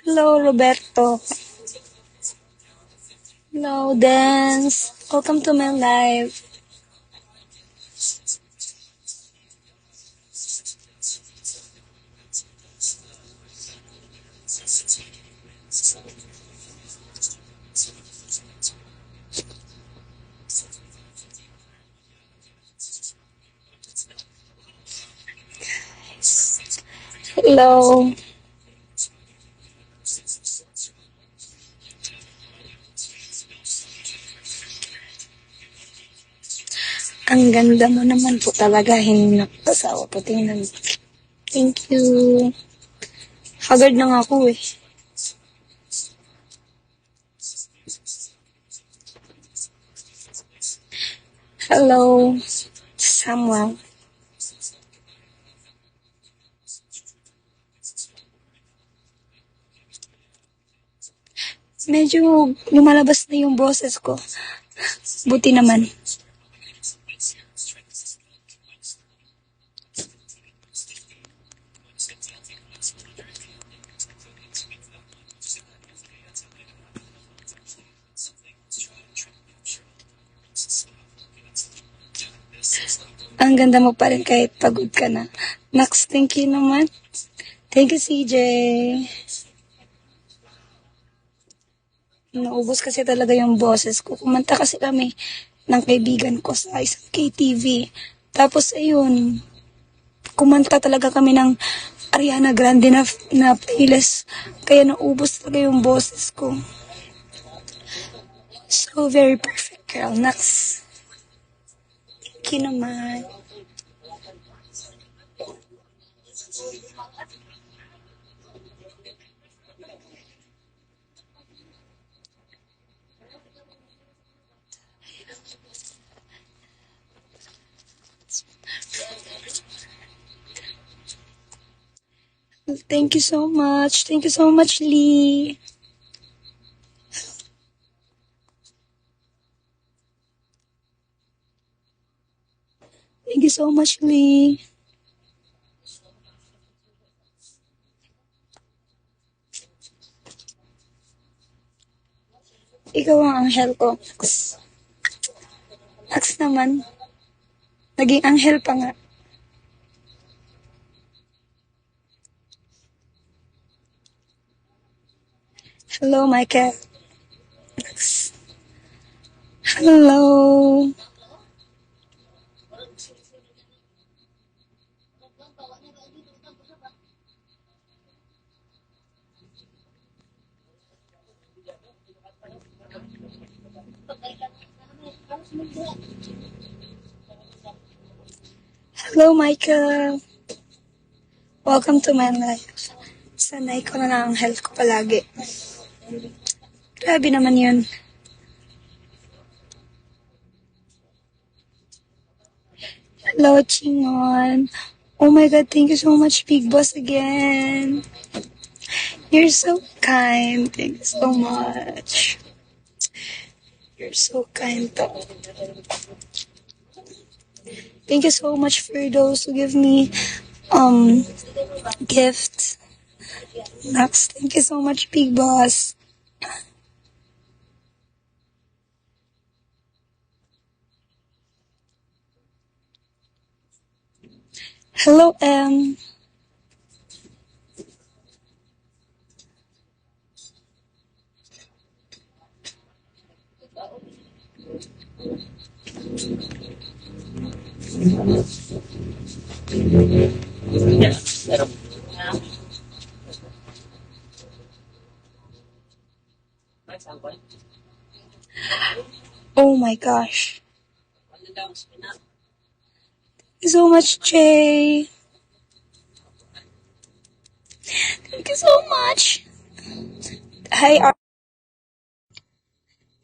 Hello, Roberto. Hello, Dance. Welcome to my live. Hello. Ang ganda mo naman po talaga. Hinap kasawa po. Tingnan mo. Thank you. Haggard na nga ako eh. Hello, Samuel. Medyo lumalabas na yung boses ko. Buti naman. Ang ganda mo pa rin kahit pagod ka na. Max, thank you naman. Thank you, CJ. Naubos kasi talaga yung boses ko. Kumanta kasi kami ng kaibigan ko sa isang KTV. Tapos ayun, kumanta talaga kami ng Ariana Grande na playlist. Kaya naubos talaga yung boses ko. So very perfect, girl. Next. Thank you naman. Thank you so much. Thank you so much, Lee. Thank you so much, Lee. Ikaw ang anghel ko. Ax naman. Naging anghel pa nga. Hello, Michael. Ax. Hello. Hello, Michael. Welcome to my life. Sanay ko na lang ang health ko palagi. Grabe naman yun. Hello, Chingon. Oh my God, thank you so much, Big Boss, again. You're so kind. Thank you so much. You're so kind. Thank you so much for those who give me gifts. Max, thank you so much, Big Boss. Hello, M. Oh my gosh. Thank you so much, Jay. Thank you so much. Hi,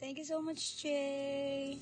Thank you so much, Jay.